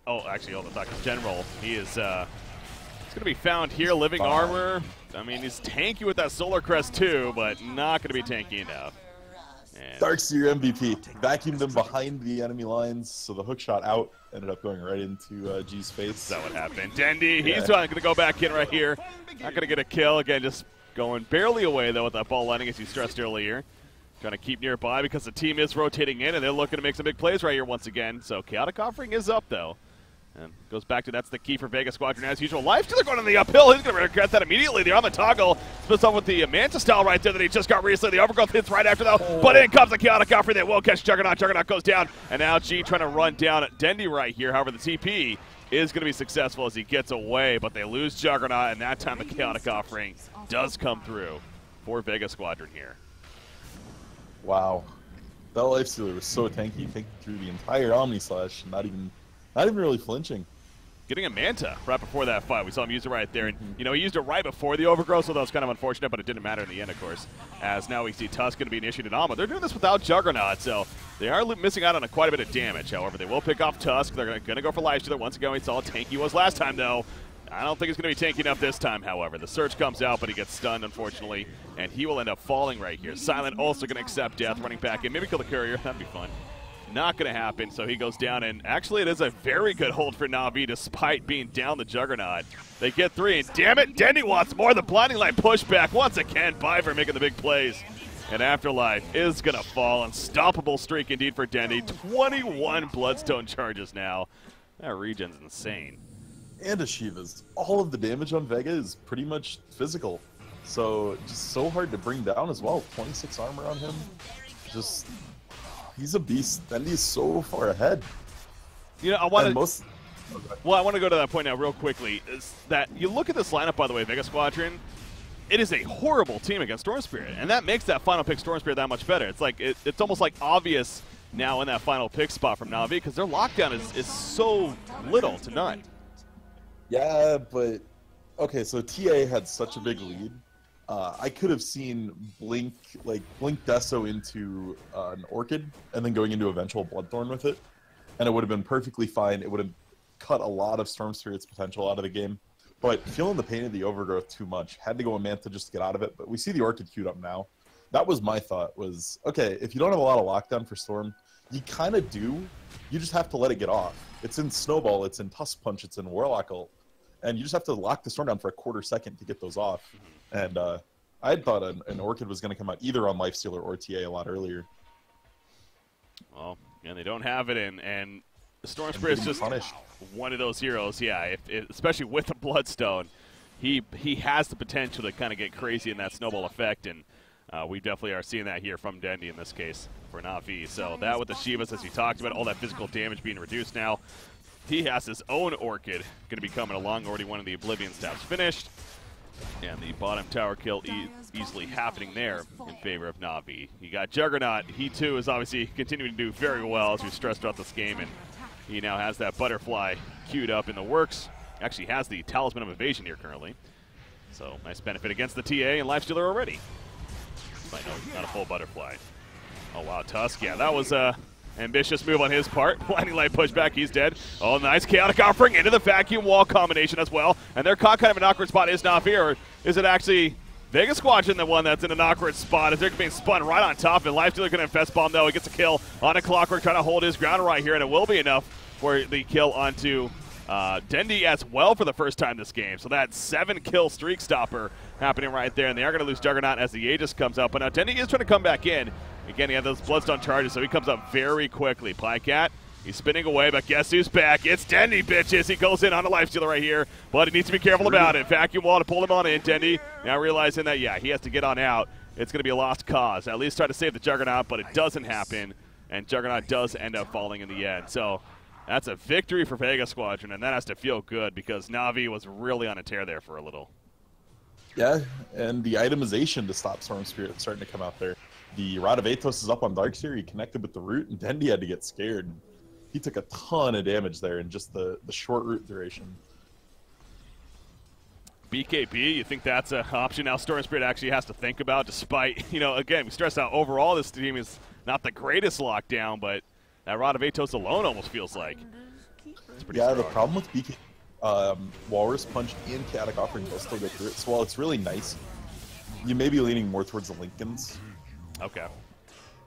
actually, hold on, Dr. General, he is, he's going to be found here, living armor. I mean, he's tanky with that Solar Crest too, but not going to be tanky enough. And Darkseer MVP vacuumed them behind the enemy lines, so the hook shot out ended up going right into G's face. Is that what happened? Dendi, he's going to go back in right here. Not going to get a kill. Again, just going barely away, though, with that ball landing, as you stressed earlier. Trying to keep nearby because the team is rotating in, and they're looking to make some big plays right here once again. So Chaotic Offering is up, though. And goes back to that's the key for Vega Squadron as usual. Lifestealer going on the uphill. He's going to regret that immediately. They're on the toggle. Splits off with the Manta style right there that he just got recently. The Overgrowth hits right after, though. But in comes the Chaotic Offering that will catch Juggernaut. Juggernaut goes down. And now G trying to run down Dendi right here. However, the TP is going to be successful as he gets away. But they lose Juggernaut, and that time the Chaotic Offering does come through for Vega Squadron here. Wow. That Lifestealer was so tanky, taking through the entire Omni Slash, not even really flinching. Getting a Manta right before that fight. We saw him use it right there. And, you know, he used it right before the Overgrowth, so that was kind of unfortunate, but it didn't matter in the end, of course. As now we see Tusk going to be initiated on, but they're doing this without Juggernaut, so they are missing out on quite a bit of damage. However, they will pick off Tusk. They're going to go for Lifestealer. Once again, we saw how tanky he was last time, though. I don't think it's going to be tanky enough this time, however. The Surge comes out, but he gets stunned, unfortunately, and he will end up falling right here. Silent also going to accept death, running back in. Maybe kill the Courier. That'd be fun. Not going to happen, so he goes down, and actually it is a very good hold for Navi despite being down the Juggernaut. They get 3, and damn it, Dendi wants more. The Blinding Light pushback once again. Biver making the big plays. And Afterlife is going to fall. Unstoppable streak indeed for Dendi. 21 Bloodstone charges now. That regen's insane. And Ashivas. All of the damage on Vega is pretty much physical. So just so hard to bring down as well. 26 armor on him. Just, he's a beast. Dendi's so far ahead. You know, I want to go to that point now real quickly. Is that you look at this lineup, by the way, Vega Squadron, it is a horrible team against Storm Spirit. And that makes that final pick Storm Spirit that much better. It's like, it's almost like obvious now in that final pick spot from Navi because their lockdown is so little to none. Yeah, but okay, so TA had such a big lead. I could have seen Blink Deso into an Orchid and then going into eventual Bloodthorn with it, and it would have been perfectly fine. It would have cut a lot of Storm Spirit's potential out of the game. But feeling the pain of the Overgrowth too much, had to go a Manta just to get out of it. But we see the Orchid queued up now. That was my thought, was, okay, if you don't have a lot of lockdown for Storm, you kind of do. You just have to let it get off. It's in Snowball, it's in Tusk Punch, it's in Warlock ult. And you just have to lock the Storm down for a quarter second to get those off. And I had thought an Orchid was going to come out either on Lifestealer or TA a lot earlier. Well, and they don't have it, and Storm Spirit is just punished. One of those heroes, yeah, especially with the Bloodstone. He has the potential to kind of get crazy in that snowball effect, and we definitely are seeing that here from Dendi in this case for NaVi. So that with the Shivas, as you talked about, all that physical damage being reduced now. He has his own Orchid going to be coming along. Already one of the Oblivion stabs finished. And the bottom tower kill easily happening there in favor of NaVi. You got Juggernaut. He, too, is obviously continuing to do very well as we've stressed throughout this game. And he now has that Butterfly queued up in the works. Actually has the Talisman of Evasion here currently. So nice benefit against the TA and Lifestealer already. I know, not a full Butterfly. Oh, wow, Tusk. Yeah, that was ambitious move on his part. Blinding Light pushback, he's dead. Oh, nice Chaotic Offering into the vacuum wall combination as well. And they're caught kind of an awkward spot. Is NaVi, or is it actually Vega Squadron the one that's in an awkward spot as they're being spun right on top? And Lifestealer going to Infest Bomb, though. He gets a kill on a Clockwork, trying to hold his ground right here, and it will be enough for the kill onto Dendi as well for the first time this game. So that 7-kill streak stopper happening right there, and they are going to lose Juggernaut as the Aegis comes up. But now Dendi is trying to come back in. Again, he had those Bloodstone charges, so he comes up very quickly. Plycat, he's spinning away, but guess who's back? It's Dendi, bitches. He goes in on a Lifestealer right here, but he needs to be careful about it. Vacuum wall to pull him on in. Dendi now realizing that, yeah, he has to get on out. It's going to be a lost cause. At least try to save the Juggernaut, but it doesn't happen, and Juggernaut does end up falling in the end. So that's a victory for Vega Squadron, and that has to feel good because NaVi was really on a tear there for a little. Yeah, and the itemization to stop Storm Spirit starting to come out there. The Rod of Athos is up on Darkseer. He connected with the root, and Dendi had to get scared. he took a ton of damage there in just the short root duration. BKB, you think that's an option now Storm Spirit actually has to think about, despite, again, we stress out overall this team is not the greatest lockdown, but that Rod of Atos alone almost feels like it's pretty strong. The problem with BK, Walrus Punch and Chaotic Offering will still go through it. So while it's really nice, you may be leaning more towards the Lincolns. Okay.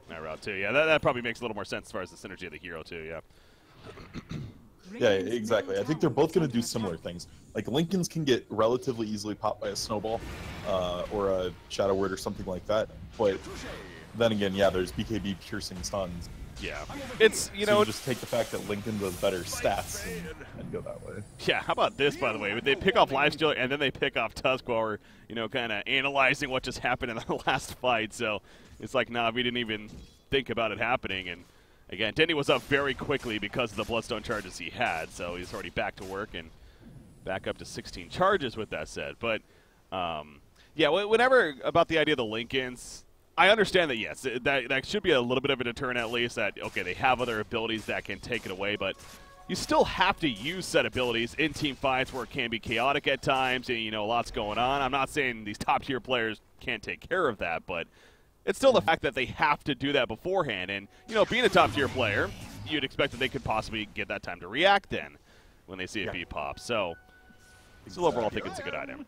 That route too. Yeah, that probably makes a little more sense as far as the synergy of the hero too, yeah. Yeah, exactly. I think they're both going to do similar things. Like, Lincolns can get relatively easily popped by a snowball or a shadow word or something like that. But then again, yeah, there's BKB piercing stuns. Yeah. It's, so you just take the fact that Lincoln does better stats and go that way. Yeah, how about this, by the way? They pick off Lifestealer and then they pick off Tusk while we're, kind of analyzing what just happened in the last fight. So it's like, nah, we didn't even think about it happening. And again, Dendi was up very quickly because of the Bloodstone charges he had, so he's already back to work and back up to 16 charges with that said. But, yeah, whenever about the idea of the Lincolns, I understand that, yes, that should be a little bit of a deterrent at least, that, okay, they have other abilities that can take it away, but you still have to use said abilities in team fights where it can be chaotic at times and, lots going on. I'm not saying these top-tier players can't take care of that, but it's still the fact that they have to do that beforehand. And, being a top-tier player, you'd expect that they could possibly get that time to react then when they see a beat pop. So, still overall think it's a good item.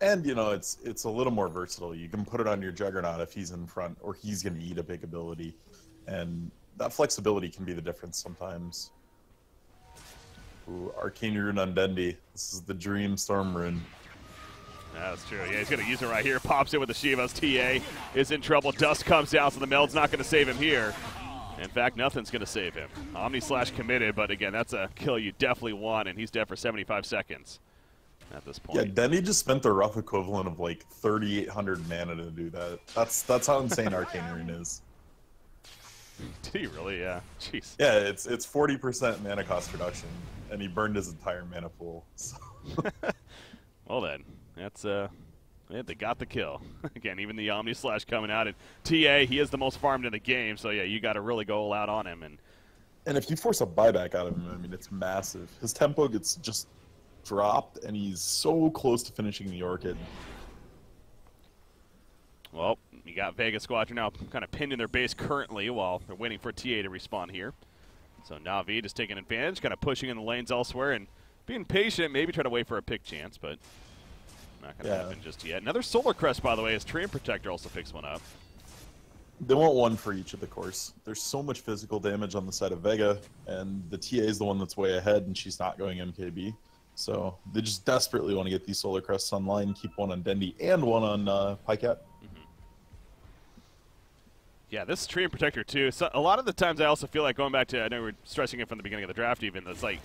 And, it's a little more versatile. You can put it on your Juggernaut if he's in front or he's going to eat a big ability. And that flexibility can be the difference sometimes. Ooh, Arcane Rune on Dendi. This is the Dream Storm Rune. That's true. Yeah, he's going to use it right here. Pops in with the Shivas. TA is in trouble. Dust comes down, so the Meld's not going to save him here. In fact, nothing's going to save him. Omni-Slash committed, but again, that's a kill you definitely want, and he's dead for 75 seconds at this point. Yeah, Dendi just spent the rough equivalent of like 3,800 mana to do that. That's how insane Arcane Rune is. Did he really? Yeah. Jeez. Yeah, it's 40% mana cost reduction, and he burned his entire mana pool. So. Well then, that's they got the kill. Again, even the Omni-Slash coming out, and TA, he is the most farmed in the game, so yeah, you got to really go all out on him. And if you force a buyback out of him, I mean, it's massive. His tempo gets just dropped, and he's so close to finishing the Orchid. Well, you got Vega Squadron now kind of pinned in their base currently while they're waiting for TA to respawn here. So NaVi just taking advantage, kind of pushing in the lanes elsewhere and being patient, maybe try to wait for a pick chance, but not going to happen just yet. Another Solar Crest, by the way, as Treant Protector also picks one up. They want one for each of the course. There's so much physical damage on the side of Vega, and the TA is the one that's way ahead, and she's not going MKB. So they just desperately want to get these Solar Crests online, keep one on Dendi and one on Pycat. Yeah, this Treant Protector too. So a lot of the times I also feel like going back to, I know we were stressing it from the beginning of the draft even, it's like,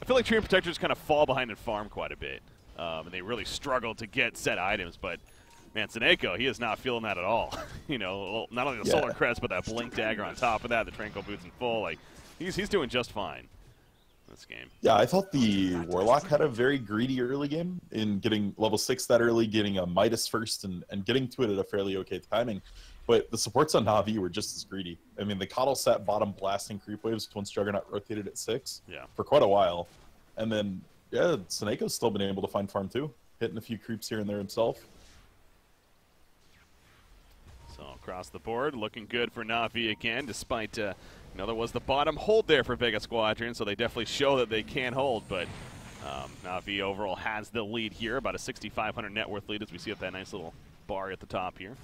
I feel like Treant Protectors kind of fall behind in farm quite a bit. And they really struggle to get set items, but man, Seneko, he is not feeling that at all. Not only the Solar Crest, but that Blink Dagger on top of that, the Tranquil Boots in full. Like, he's doing just fine this game. Yeah, I thought the Warlock had a very greedy early game in getting level 6 that early, getting a Midas first, and getting to it at a fairly okay timing. But the supports on NaVi were just as greedy. I mean, the Coddle sat bottom blasting creep waves once Juggernaut rotated at 6 for quite a while. And then, yeah, Seneco's still been able to find farm too, hitting a few creeps here and there himself. So across the board, looking good for NaVi again, despite, there was the bottom hold there for Vega Squadron, so they definitely show that they can hold, but NaVi overall has the lead here, about a 6,500 net worth lead as we see at that nice little bar at the top here.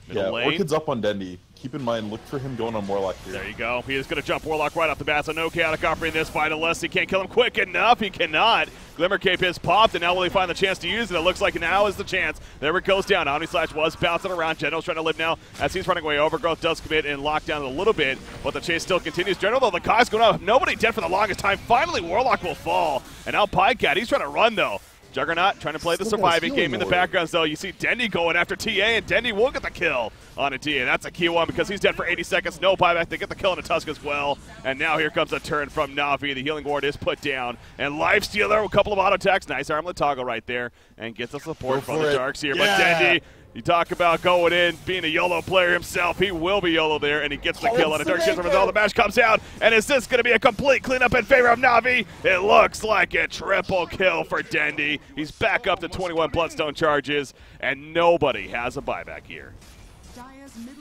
Middle lane. Orchid's up on Dendi. Keep in mind, look for him going on Warlock here. There you go. He is going to jump Warlock right off the bat, so no Chaotic Offering this fight unless he can't kill him quick enough. He cannot. Glimmer Cape is popped, and now will he find the chance to use it? It looks like now is the chance. There it goes down. Omni-Slash was bouncing around. General's trying to live now as he's running away. Overgrowth does commit and lock down a little bit, but the chase still continues. General, though, the Kai's going up. Nobody dead for the longest time. Finally, Warlock will fall, and now Pycat, he's trying to run, though. Juggernaut trying to play the surviving game in the background, though. You see Dendi going after TA, and Dendi will get the kill on a TA. That's a key one because he's dead for 80 seconds. No buyback. They get the kill on a Tusk as well. And now here comes a turn from NaVi. The Healing Ward is put down. And Lifestealer, a couple of auto attacks. Nice armlet toggle right there. And gets the support from the Darks here. But Dendi, You talk about going in, being a YOLO player himself. He will be YOLO there, and he gets the kill on a Dark Shifter as all the match comes out. And is this going to be a complete cleanup in favor of NaVi? It looks like a triple kill for Dendi. He's back up to 21 Bloodstone charges, and nobody has a buyback here.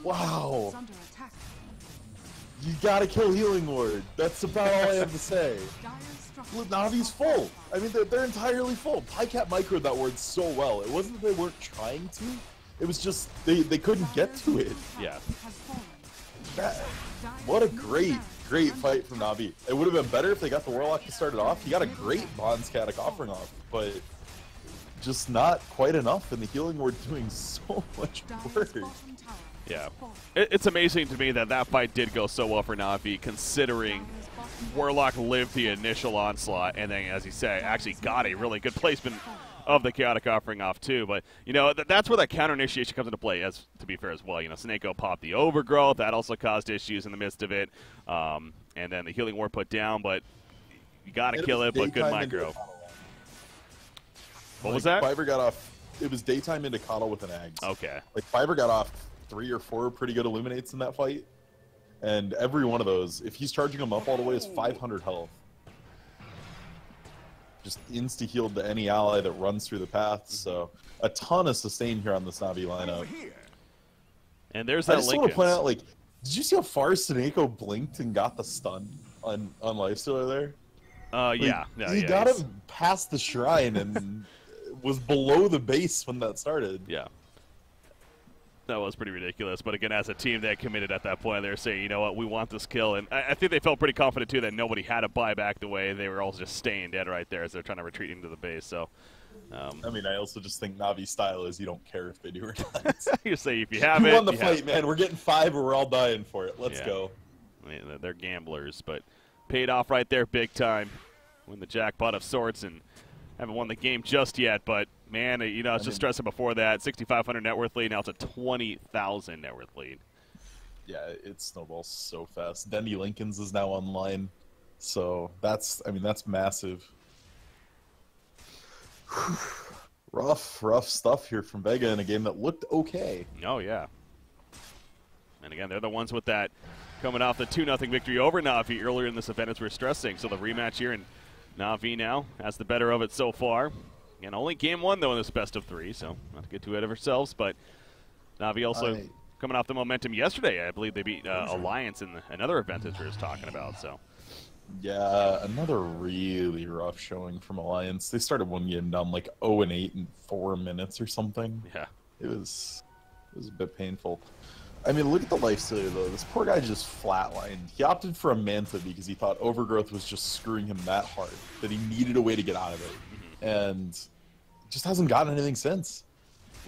Wow. You gotta kill Healing Ward. That's about all I have to say. Look, Navi's full. I mean, they're entirely full. Pycat microed that ward so well. It wasn't that they weren't trying to. It was just they couldn't get to it. Yeah. What a great fight from Navi. It would have been better if they got the Warlock to start it off. He got a great Bond Scatic offering off, but just not quite enough, and the Healing Ward doing so much work. Yeah. It's amazing to me that that fight did go so well for NaVi, considering Warlock lived the initial onslaught, and then, as you say, actually got a really good placement of the Chaotic offering off too. But you know, that's where that counter initiation comes into play, as to be fair as well. You know, Snako popped the Overgrowth, that also caused issues in the midst of it, and then the Healing Ward put down, but you gotta kill it, but good micro. What was that? Fiverr got off, it was daytime into Coddle with an Ags. Okay. Like, Fiverr got off 3 or 4 pretty good Illuminates in that fight, and every one of those, if he's charging them up all the way, is 500 health. Just insta-healed to any ally that runs through the path, so a ton of sustain here on this Navi lineup. And there's I that just link. want to point out, like, did you see how far Snako blinked and got the stun on Lifestealer there? Yeah. Like, he got him past the shrine and was below the base when that started. Yeah. That was pretty ridiculous. But again, as a team, they committed at that point. They were saying, you know what, we want this kill. And I think they felt pretty confident, too, that nobody had a buyback the way they were all just staying dead right there as they're trying to retreat into the base. So, I mean, I also just think Navi's style is you don't care if they do or not. you say if you have it. You won the fight, man. We're getting 5 or we're all dying for it. Let's go. I mean, they're gamblers, but paid off right there big time. Win the jackpot of sorts, and haven't won the game just yet, but man, you know, I was just stressing before that, 6,500 net worth lead, now it's a 20,000 net worth lead. Yeah, it snowballs so fast. Dendi Lincoln's is now online, so that's massive. rough stuff here from Vega in a game that looked okay. Oh, yeah. And again, they're the ones with that coming off the 2-0 victory over NaVi earlier in this event, as we're stressing. So the rematch here, and NaVi now has the better of it so far. And only game 1, though, in this best of 3, so not to get too ahead of ourselves. But NaVi also coming off the momentum yesterday. I believe they beat Alliance in another event that we were just talking about. So, yeah, another really rough showing from Alliance. They started one game down like 0-8 in 4 minutes or something. Yeah, it was a bit painful. I mean, look at the Lifestealer, though. This poor guy just flatlined. He opted for a Manta because he thought Overgrowth was just screwing him that hard, that he needed a way to get out of it. And just hasn't gotten anything since.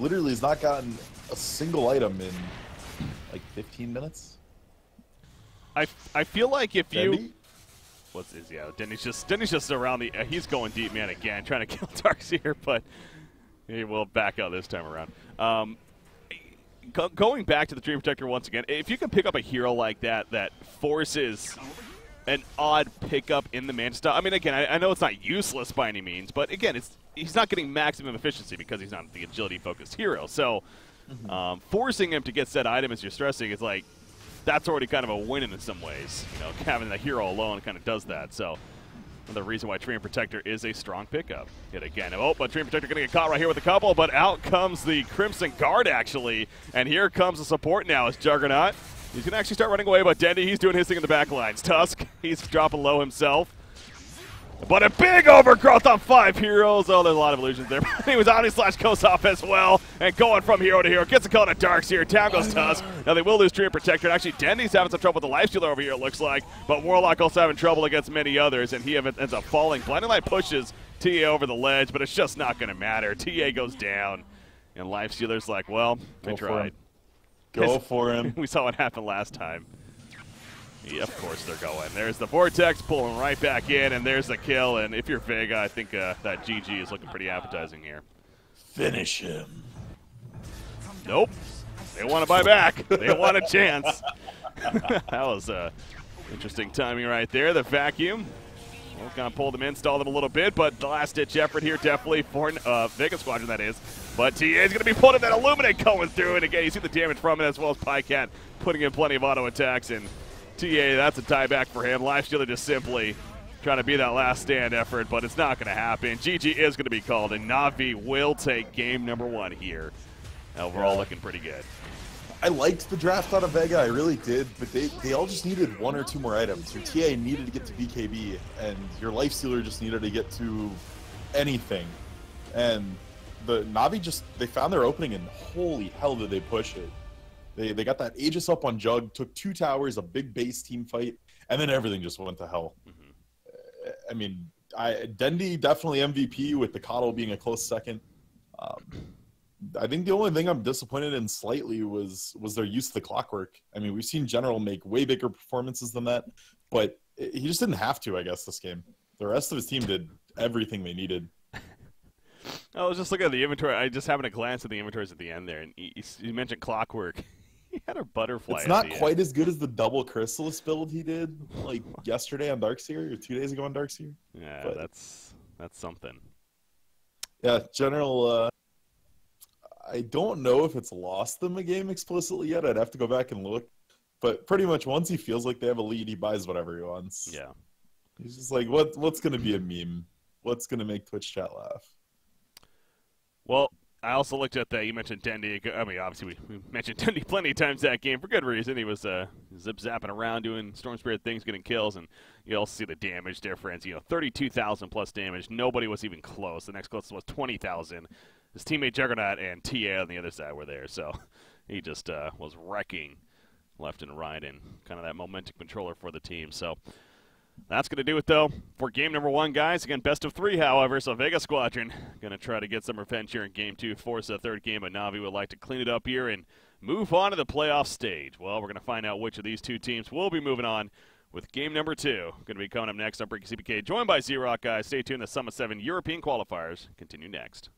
Literally has not gotten a single item in, like, 15 minutes. I feel like if Dendi? you... What's his, yeah, Dendi's just around the... he's going deep, man, again, trying to kill Darkseer, but he will back out this time around. Going back to the Dream Protector once again, if you can pick up a hero like that that forces an odd pickup in the Manta style, I mean, again, I know it's not useless by any means, but again, he's not getting maximum efficiency because he's not the agility-focused hero. So forcing him to get said item as you're stressing is like, that's already kind of a win in some ways. You know, having the hero alone kind of does that. So another reason why Treant Protector is a strong pickup. Yet again, but Treant Protector going to get caught right here with a couple, but out comes the Crimson Guard, actually. And here comes the support now as Juggernaut. He's going to actually start running away, but Dendi, he's doing his thing in the back lines. Tusk, he's dropping low himself. But a big overgrowth on 5 heroes. Oh, there's a lot of illusions there. He was Omni/Goes as well, and going from hero to hero. Gets a call to Darkseer. Down goes Tusk. Now they will lose Treant Protector. And actually, Dendi's having some trouble with the Lifestealer over here, it looks like. But Warlock also having trouble against many others, and he ends up falling. Blinding Light pushes TA over the ledge, but it's just not going to matter. TA goes down, and Lifestealer's like, well, I tried. Go for him. We saw what happened last time. Yeah, of course they're going. There's the Vortex pulling right back in, and there's the kill. And if you're Vega, I think that GG is looking pretty appetizing here. Finish him. Nope. They want to buy back. They want a chance. That was interesting timing right there. The vacuum. Well, going to pull them in, stall them a little bit, but the last-ditch effort here definitely for Vega Squadron, that is. But TA is going to be pulling that Illuminate going through, and again, you see the damage from it, as well as Pycat putting in plenty of auto attacks, and TA, that's a tieback for him. Lifestealer just simply trying to be that last stand effort, but it's not going to happen. GG is going to be called, and NaVi will take game number 1 here. Overall, looking pretty good. I liked the draft out of Vega, I really did, but they all just needed 1 or 2 more items. Your TA needed to get to BKB, and your Lifestealer just needed to get to anything. And the NaVi just, they found their opening, and holy hell did they push it. They got that Aegis up on Jug, took 2 towers, a big base team fight, and then everything just went to hell. I mean, Dendi definitely MVP, with the Coddle being a close second. I think the only thing I'm disappointed in slightly was their use of the clockwork. I mean, we've seen General make way bigger performances than that, but he just didn't have to, I guess, this game. The rest of his team did everything they needed. I was just looking at the inventory. I just happened to glance at the inventories at the end there, and you mentioned clockwork. He had a butterfly. It's not quite as good as the double Chrysalis build he did, like, yesterday on Darkseer, or 2 days ago on Darkseer. Yeah, but that's something. Yeah, General... I don't know if it's lost them a game explicitly yet. I'd have to go back and look. But pretty much once he feels like they have a lead, he buys whatever he wants. Yeah. He's just like, what's going to be a meme? What's going to make Twitch chat laugh? Well, I also looked at that. You mentioned Dendi. I mean, obviously, we mentioned Dendi plenty of times that game for good reason. He was zip-zapping around doing Storm Spirit things, getting kills, and you also see the damage difference. 32,000 plus damage. Nobody was even close. The next closest was 20,000. His teammate Juggernaut and TA on the other side were there, so he just was wrecking left and right and kind of that momentum controller for the team. So that's going to do it, though, for game number 1, guys. Again, best of 3, however, so Vega Squadron going to try to get some revenge here in game 2, force a third game, but NaVi would like to clean it up here and move on to the playoff stage. Well, we're going to find out which of these 2 teams will be moving on with game number 2. Going to be coming up next on Breaking CPK, joined by Z-Rock, guys. Stay tuned. The Summit 7 European qualifiers continue next.